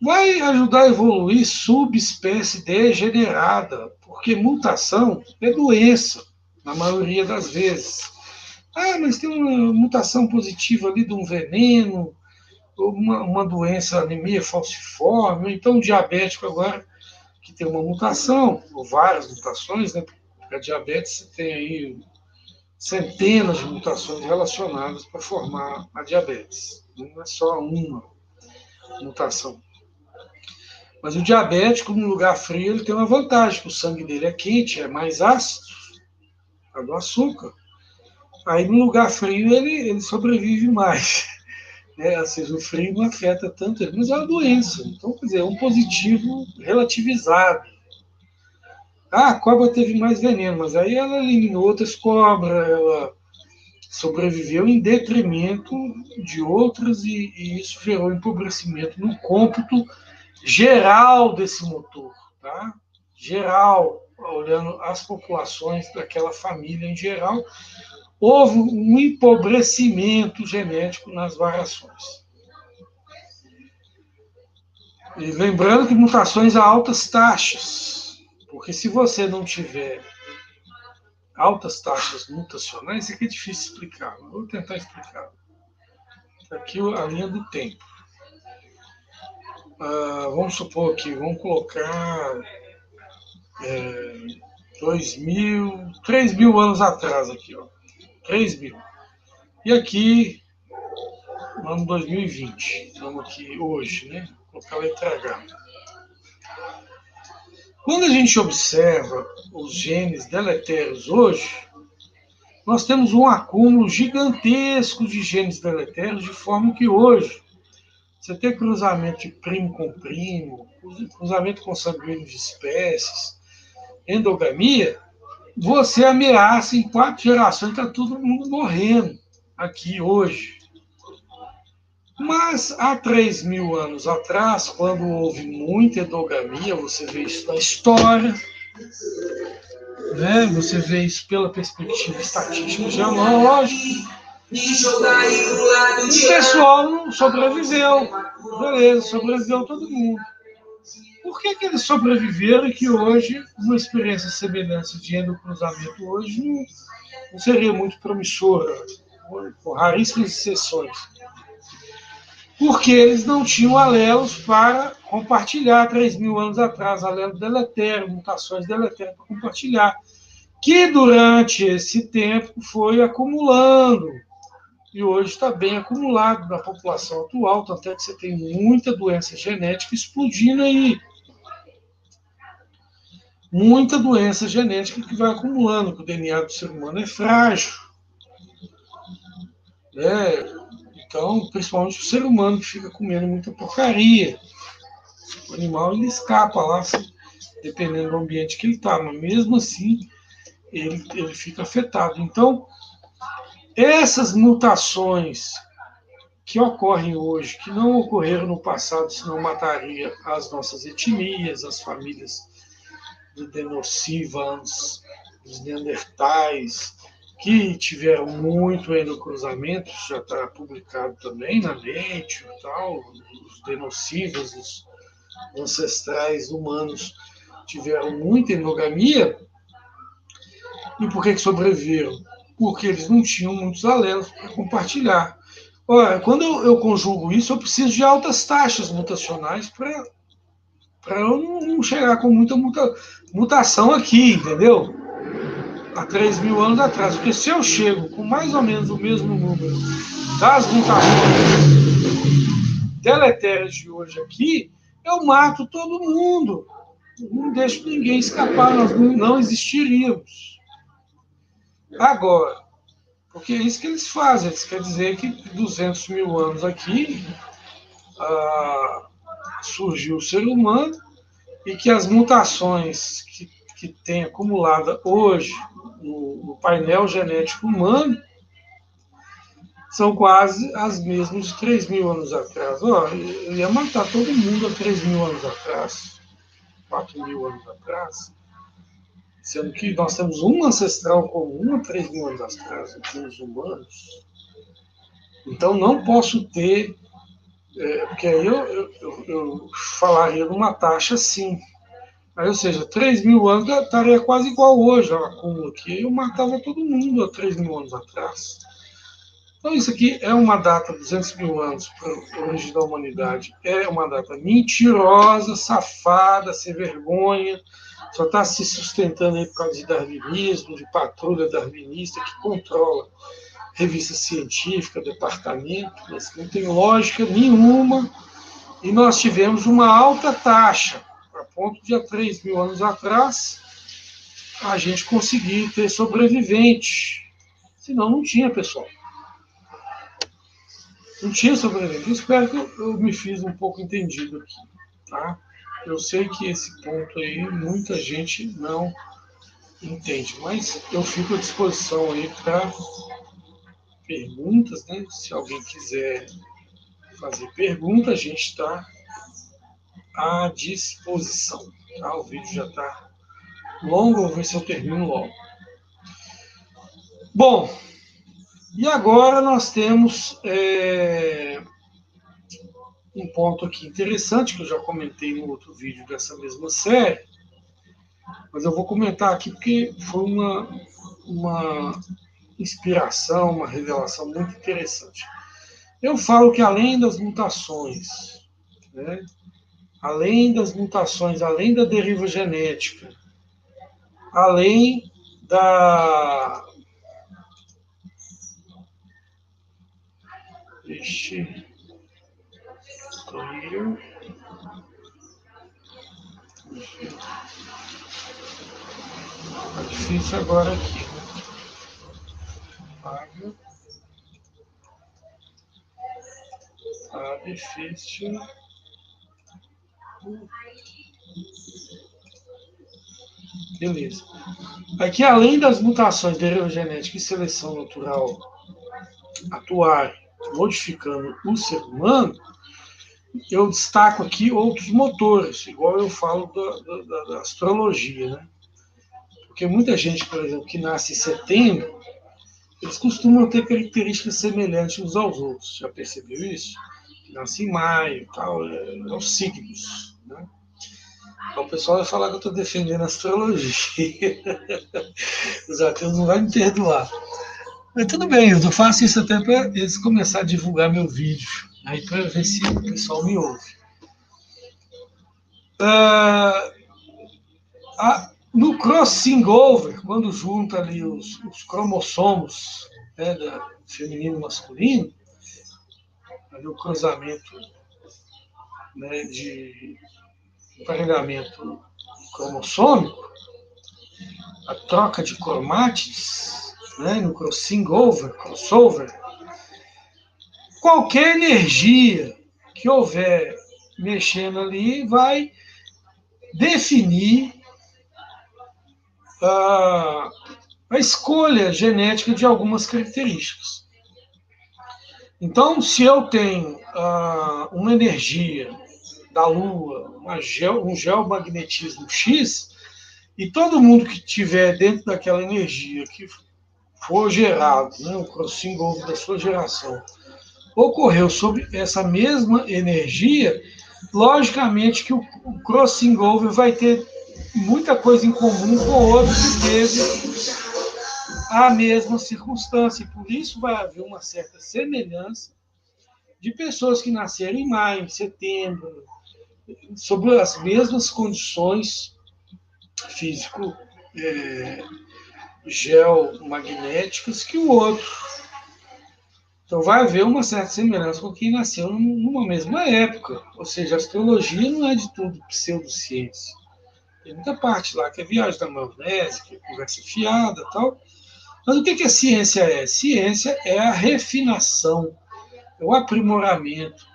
Vai ajudar a evoluir subespécie degenerada, porque mutação é doença, na maioria das vezes. Mas tem uma mutação positiva ali de um veneno, ou uma doença, anemia falciforme, ou então um diabético agora, que tem uma mutação, ou várias mutações, né? Porque a diabetes você tem aí centenas de mutações relacionadas para formar a diabetes. Não é só uma mutação. Mas o diabético, no lugar frio, ele tem uma vantagem, que o sangue dele é quente, é mais ácido, é do açúcar. Aí, no lugar frio, ele sobrevive mais. Ou seja, o frio não afeta tanto ele, mas é uma doença. Então, quer dizer, é um positivo relativizado. A cobra teve mais veneno, mas aí ela eliminou outras cobras, ela sobreviveu em detrimento de outras e isso gerou empobrecimento no cômputo geral desse motor, tá? Geral, olhando as populações daquela família em geral, houve um empobrecimento genético nas variações. E lembrando que mutações a altas taxas, porque se você não tiver altas taxas mutacionais, isso aqui é difícil explicar, mas vou tentar explicar. Aqui a linha do tempo. Vamos supor que vamos colocar 3.000 anos atrás aqui, ó. 3.000. E aqui, no ano 2020, estamos aqui hoje, né? Vou colocar a letra H. Quando a gente observa os genes deletérios hoje, nós temos um acúmulo gigantesco de genes deletérios, de forma que hoje você tem cruzamento de primo com primo, cruzamento consanguíneo de espécies, endogamia, você ameaça em 4 gerações, está todo mundo morrendo aqui hoje. Mas há 3.000 anos atrás, quando houve muita endogamia, você vê isso na história, né? Você vê isso pela perspectiva estatística geológica. O pessoal não sobreviveu. Beleza, sobreviveu todo mundo. Por que eles sobreviveram e que hoje, uma experiência semelhante de endocruzamento hoje não seria muito promissora, com raríssimas exceções? Porque eles não tinham alelos para compartilhar 3.000 anos atrás, alelo deletério, mutações deletérias para compartilhar, que durante esse tempo foi acumulando e hoje está bem acumulado na população atual, tanto é que você tem muita doença genética explodindo aí. Muita doença genética que vai acumulando, porque o DNA do ser humano é frágil. Né? Então, principalmente o ser humano que fica comendo muita porcaria. O animal ele escapa lá, assim, dependendo do ambiente que ele está, mas mesmo assim ele fica afetado. Então, essas mutações que ocorrem hoje, que não ocorreram no passado, senão mataria as nossas etnias, as famílias do Denisovans, dos Neandertais, que tiveram muito endocruzamento, já está publicado também na Nature e tal, os Denisovans, os ancestrais humanos tiveram muita endogamia. E por que sobreviveram? Porque eles não tinham muitos alelos para compartilhar. Ora, quando eu conjugo isso, eu preciso de altas taxas mutacionais para eu não chegar com muita mutação aqui, entendeu? Há 3.000 anos atrás. Porque se eu chego com mais ou menos o mesmo número das mutações deletérias de hoje aqui, eu mato todo mundo. Não deixo ninguém escapar, nós não existiríamos. Agora, porque é isso que eles fazem, eles querem dizer que 200.000 anos aqui surgiu o ser humano e que as mutações que tem acumulada hoje no painel genético humano são quase as mesmas de 3.000 anos atrás. Eu ia matar todo mundo há 3.000 anos atrás, 4.000 anos atrás, sendo que nós temos um ancestral comum há 3.000 anos atrás, os humanos. Então não posso ter, porque aí eu falaria de uma taxa sim. Aí, ou seja, 3.000 anos estaria quase igual hoje, ao acúmulo aqui. Eu matava todo mundo há 3.000 anos atrás. Então, isso aqui é uma data, 200.000 anos para a origem da humanidade. É uma data mentirosa, safada, sem vergonha. Só está se sustentando aí por causa de darwinismo, de patrulha darwinista que controla revista científica, departamento, mas não tem lógica nenhuma. E nós tivemos uma alta taxa, a ponto de há 3.000 anos atrás a gente conseguir ter sobrevivente. Senão não tinha, pessoal. Não tinha sobrevivente. Espero que eu me fiz um pouco entendido aqui. Tá? Eu sei que esse ponto aí muita gente não entende, mas eu fico à disposição aí para perguntas, né? Se alguém quiser fazer pergunta, a gente está à disposição. Tá? O vídeo já está longo, vou ver se eu termino logo. Bom, e agora nós temos um ponto aqui interessante, que eu já comentei no outro vídeo dessa mesma série, mas eu vou comentar aqui porque foi uma inspiração, uma revelação muito interessante. Eu falo que além das mutações, né, além da deriva genética, além da... Clear. Tá difícil agora aqui, né? Paga. Tá difícil. Beleza. Aqui, além das mutações derivogenética e seleção natural atuarem modificando o ser humano, eu destaco aqui outros motores, igual eu falo da astrologia, né? Porque muita gente, por exemplo, que nasce em setembro, eles costumam ter características semelhantes uns aos outros. Já percebeu isso? Nasce em maio, tal, os signos, né? Então, o pessoal vai falar que eu estou defendendo a astrologia. Os ateus não vão me perdoar. Mas tudo bem, eu faço isso até para eles começarem a divulgar meu vídeo. Aí para ver se o pessoal me ouve. No crossing over, quando junta ali os cromossomos né, feminino e masculino, ali o cruzamento, né, de emparelhamento cromossômico, a troca de cromátides, né, no crossover, qualquer energia que houver mexendo ali vai definir a escolha genética de algumas características. Então, se eu tenho uma energia da Lua, um geomagnetismo X, e todo mundo que estiver dentro daquela energia que for gerado, né, o crossing over da sua geração, ocorreu sobre essa mesma energia, logicamente que o crossing over vai ter muita coisa em comum com o outro que teve a mesma circunstância. E por isso vai haver uma certa semelhança de pessoas que nasceram em maio, em setembro, sobre as mesmas condições físico geomagnéticas que o outro. Então vai haver uma certa semelhança com quem nasceu numa mesma época. Ou seja, a astrologia não é de tudo pseudociência. Tem muita parte lá que é viagem da maionese, que é conversa fiada e tal. Mas o que a ciência é? Ciência é a refinação, é o aprimoramento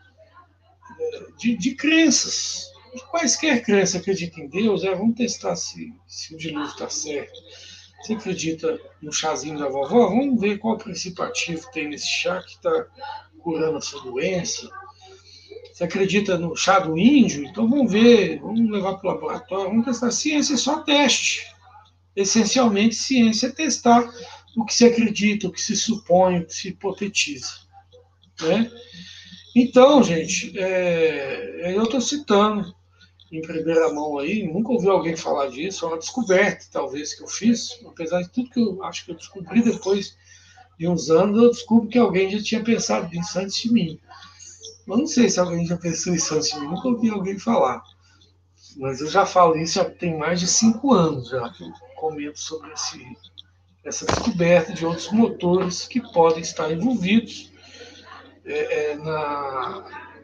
de crenças. De quaisquer crenças, acredita em Deus, vamos testar se o dilúvio está certo. Você acredita no chazinho da vovó? Vamos ver qual princípio ativo tem nesse chá que está curando a sua doença. Você acredita no chá do índio? Então vamos ver, vamos levar para o laboratório, vamos testar. Ciência é só teste. Essencialmente, ciência é testar o que se acredita, o que se supõe, o que se hipotetiza. Né? Então, gente, eu estou citando em primeira mão aí, nunca ouvi alguém falar disso, é uma descoberta, talvez, que eu fiz, apesar de tudo que eu acho que eu descobri depois de uns anos, eu descubro que alguém já tinha pensado nisso antes de mim. Mas não sei se alguém já pensou isso antes de mim, nunca ouvi alguém falar. Mas eu já falo isso já tem mais de 5 anos já que eu comento sobre essa descoberta de outros motores que podem estar envolvidos,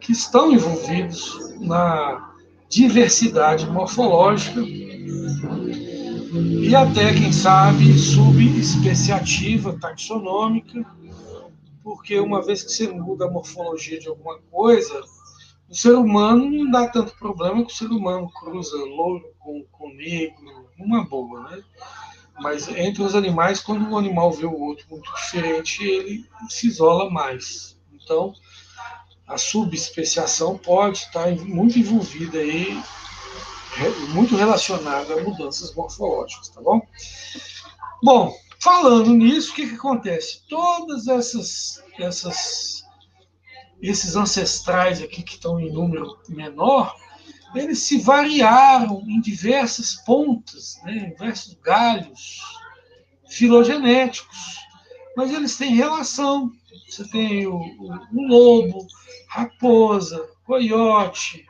que estão envolvidos na diversidade morfológica e até, quem sabe, subespeciativa, taxonômica, porque uma vez que você muda a morfologia de alguma coisa, o ser humano não dá tanto problema que o ser humano cruza louro com negro, numa boa, né? Mas entre os animais, quando um animal vê o outro muito diferente, ele se isola mais. Então, a subespeciação pode estar muito envolvida aí, muito relacionada a mudanças morfológicas, tá bom? Bom, falando nisso, o que acontece? Todas esses ancestrais aqui que estão em número menor, eles se variaram em diversas pontas, né, em diversos galhos filogenéticos, mas eles têm relação. Você tem o lobo, raposa, coiote.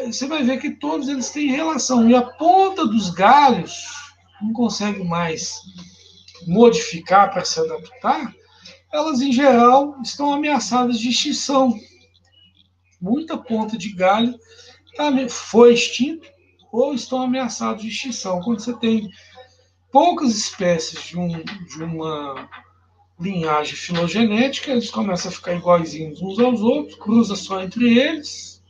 Você vai ver que todos eles têm relação. E a ponta dos galhos não consegue mais modificar para se adaptar, elas, em geral, estão ameaçadas de extinção. Muita ponta de galho foi extinto ou estão ameaçados de extinção. Quando você tem poucas espécies de uma linhagem filogenética, eles começam a ficar iguaizinhos uns aos outros, cruza só entre eles,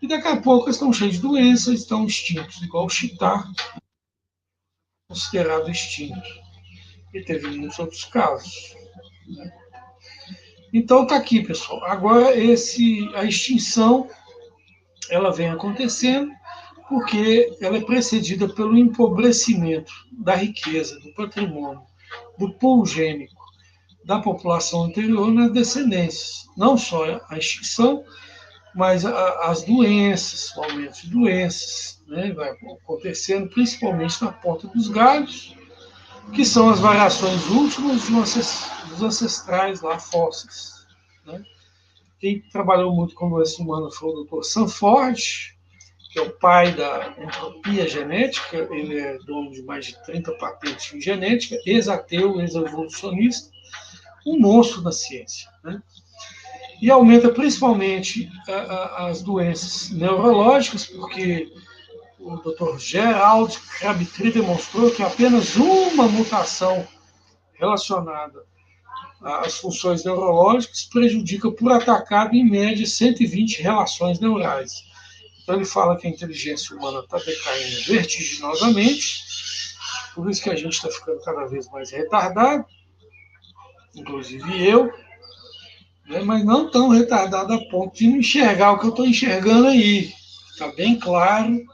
e daqui a pouco eles estão cheios de doenças, estão extintos, igual o chitá, considerado extinto. E teve muitos outros casos. Né? Então tá aqui, pessoal. Agora a extinção ela vem acontecendo porque ela é precedida pelo empobrecimento da riqueza, do patrimônio, do pool gênico da população anterior nas descendências. Não só a extinção, mas as doenças, o aumento de doenças, né, vai acontecendo principalmente na ponta dos galhos, que são as variações últimas dos ancestrais lá fósseis. Né? Quem trabalhou muito com doença humana foi o Dr. Sanford, que é o pai da entropia genética, ele é dono de mais de 30 patentes em genética, ex-ateu, ex-evolucionista, um monstro da ciência, né? E aumenta principalmente as doenças neurológicas, porque o Dr. Gerald Crabtree demonstrou que apenas uma mutação relacionada às funções neurológicas prejudica por atacado, em média, 120 relações neurais. Então ele fala que a inteligência humana está decaindo vertiginosamente, por isso que a gente está ficando cada vez mais retardado, inclusive eu, né, mas não tão retardado a ponto de não enxergar o que eu estou enxergando aí. Está bem claro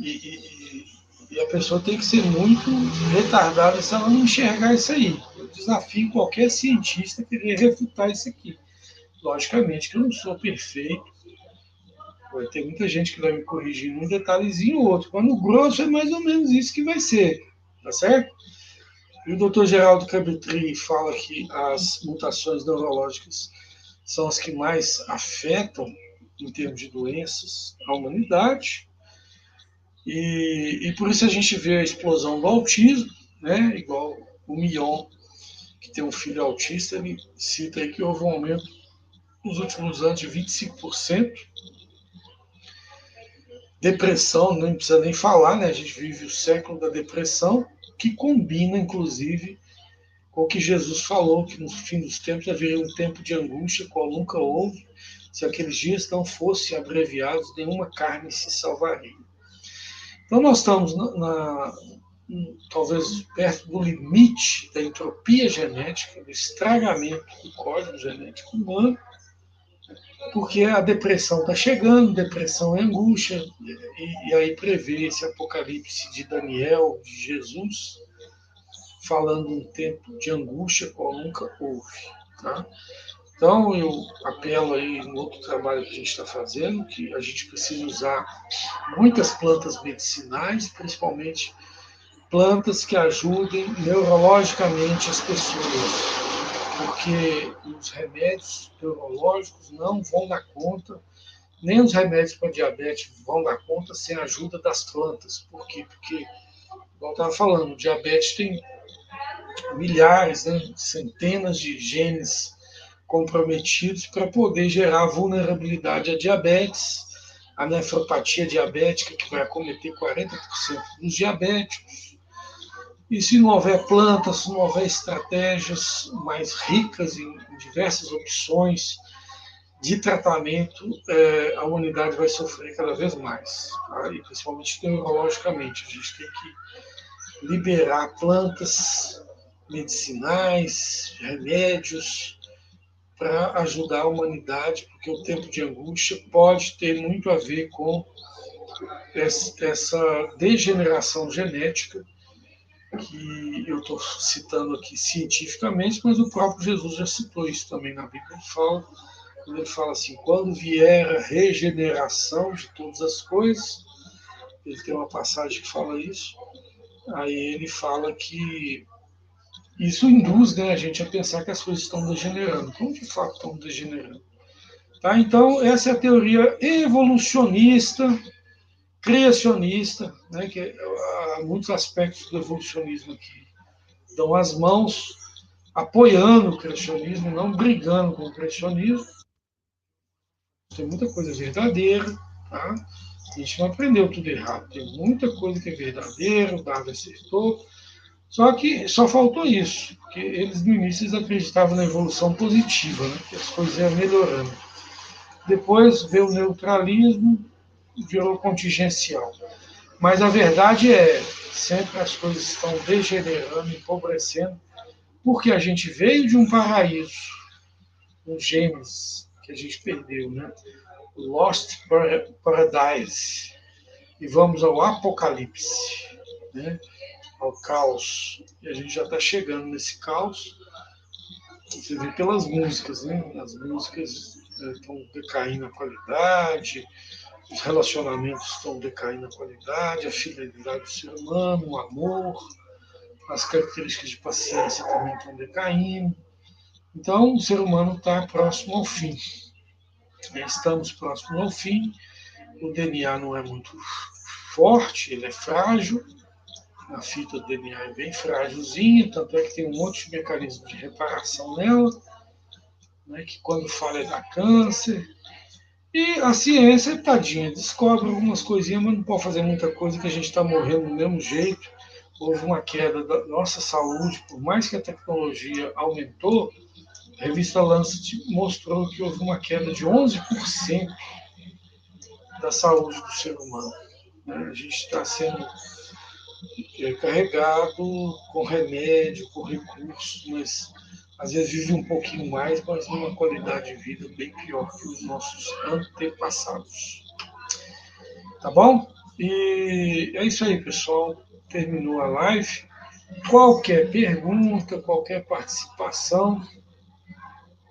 e a pessoa tem que ser muito retardada se ela não enxergar isso aí. Eu desafio qualquer cientista a querer refutar isso aqui. Logicamente que eu não sou perfeito, vai ter muita gente que vai me corrigir num detalhezinho ou outro, mas no grosso é mais ou menos isso que vai ser, tá certo? E o Dr. Geraldo Crabtree fala que as mutações neurológicas são as que mais afetam, em termos de doenças, a humanidade. E por isso a gente vê a explosão do autismo, né? Igual o Mion, que tem um filho autista, ele cita aí que houve um aumento nos últimos anos de 25%. Depressão, não precisa nem falar, né? A gente vive o século da depressão, que combina, inclusive, com o que Jesus falou, que no fim dos tempos haveria um tempo de angústia, qual nunca houve. Se aqueles dias não fossem abreviados, nenhuma carne se salvaria. Então nós estamos talvez perto do limite da entropia genética, do estragamento do código genético humano, porque a depressão está chegando, depressão é angústia, e aí prevê esse apocalipse de Daniel, de Jesus, falando um tempo de angústia qual nunca houve. Tá? Então eu apelo aí no outro trabalho que a gente está fazendo, que a gente precisa usar muitas plantas medicinais, principalmente plantas que ajudem neurologicamente as pessoas, porque os remédios neurológicos não vão dar conta, nem os remédios para diabetes vão dar conta sem a ajuda das plantas. Por quê? Porque, igual eu estava falando, o diabetes tem milhares, né, centenas de genes comprometidos para poder gerar vulnerabilidade à diabetes, a nefropatia diabética, que vai acometer 40% dos diabéticos. E se não houver plantas, se não houver estratégias mais ricas em diversas opções de tratamento, a humanidade vai sofrer cada vez mais, tá? E principalmente neurologicamente. A gente tem que liberar plantas medicinais, remédios, para ajudar a humanidade, porque o tempo de angústia pode ter muito a ver com essa degeneração genética que eu estou citando aqui cientificamente, mas o próprio Jesus já citou isso também na Bíblia. Ele fala assim, quando vier a regeneração de todas as coisas, ele tem uma passagem que fala isso, aí ele fala que isso induz, né, a gente a pensar que as coisas estão degenerando. Como de fato estão degenerando? Tá? Então, essa é a teoria evolucionista, criacionista, né, que há muitos aspectos do evolucionismo aqui dão as mãos apoiando o criacionismo, não brigando com o criacionismo. Tem muita coisa verdadeira, tá? A gente não aprendeu tudo errado. Tem muita coisa que é verdadeira, o Darwin acertou. Só que só faltou isso, porque eles no início eles acreditavam na evolução positiva, né? Que as coisas iam melhorando. Depois veio o neutralismo, virou contingencial. Mas a verdade é, sempre as coisas estão degenerando, empobrecendo, porque a gente veio de um paraíso, um Gênesis, que a gente perdeu, né? Lost Paradise. E vamos ao Apocalipse, né? Ao caos. E a gente já está chegando nesse caos. Você vê pelas músicas, né? As músicas estão decaindo a qualidade, os relacionamentos estão decaindo a qualidade, a fidelidade do ser humano, o amor, as características de paciência também estão decaindo. Então, o ser humano está próximo ao fim. Estamos próximos ao fim o DNA não é muito forte, ele é frágil, a fita do DNA é bem frágilzinha, tanto é que tem um monte de mecanismo de reparação nela, né, que quando falha dá câncer. E a ciência, tadinha, descobre algumas coisinhas, mas não pode fazer muita coisa, que a gente está morrendo do mesmo jeito. Houve uma queda da nossa saúde, por mais que a tecnologia aumentou, a revista Lancet mostrou que houve uma queda de 11% da saúde do ser humano. A gente está sendo carregado com remédio, com recursos, mas às vezes vive um pouquinho mais, mas numa qualidade de vida bem pior que os nossos antepassados. Tá bom? E é isso aí, pessoal. Terminou a live. Qualquer pergunta, qualquer participação,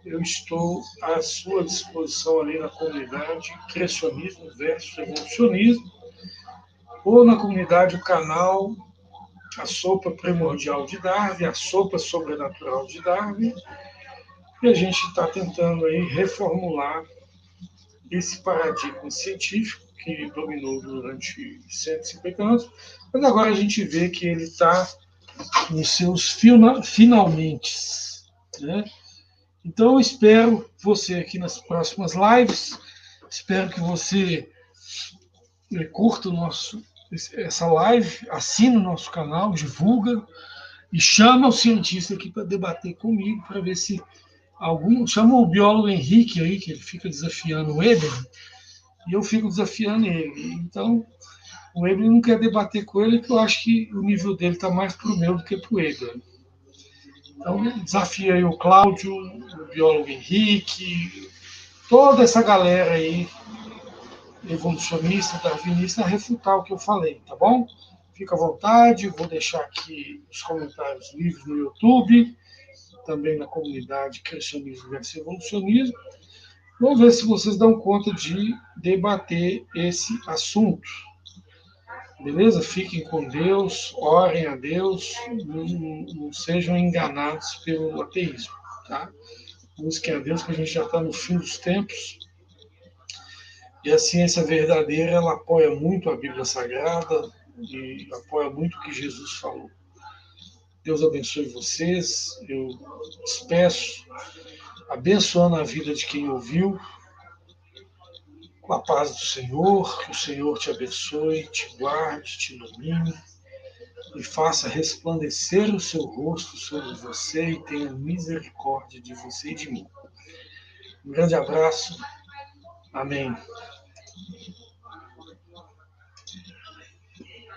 eu estou à sua disposição ali na comunidade Criacionismo versus Evolucionismo, ou na comunidade, o canal A Sopa Primordial de Darwin, A Sopa Sobrenatural de Darwin, e a gente está tentando aí reformular esse paradigma científico que dominou durante 150 anos, mas agora a gente vê que ele está nos seus finalmente, né? Então eu espero você aqui nas próximas lives, espero que você curta essa live, assine o nosso canal, divulga e chama o cientista aqui para debater comigo, para ver se chama o biólogo Henrique aí, que ele fica desafiando o Weber, e eu fico desafiando ele. Então, o Weber não quer debater com ele, porque eu acho que o nível dele está mais para o meu do que para o Weber. Então, desafio aí o Cláudio, o biólogo Henrique, toda essa galera aí, evolucionista, darwinista, a refutar o que eu falei, tá bom? Fica à vontade, vou deixar aqui os comentários livres no YouTube, também na comunidade Criacionismo versus Evolucionismo. Vamos ver se vocês dão conta de debater esse assunto. Beleza? Fiquem com Deus, orem a Deus, não sejam enganados pelo ateísmo, tá? Busquem a Deus, que a gente já está no fim dos tempos. E a ciência verdadeira, ela apoia muito a Bíblia Sagrada e apoia muito o que Jesus falou. Deus abençoe vocês. Eu despeço, abençoando a vida de quem ouviu, com a paz do Senhor, que o Senhor te abençoe, te guarde, te ilumine e faça resplandecer o seu rosto sobre você e tenha misericórdia de você e de mim. Um grande abraço. Amém.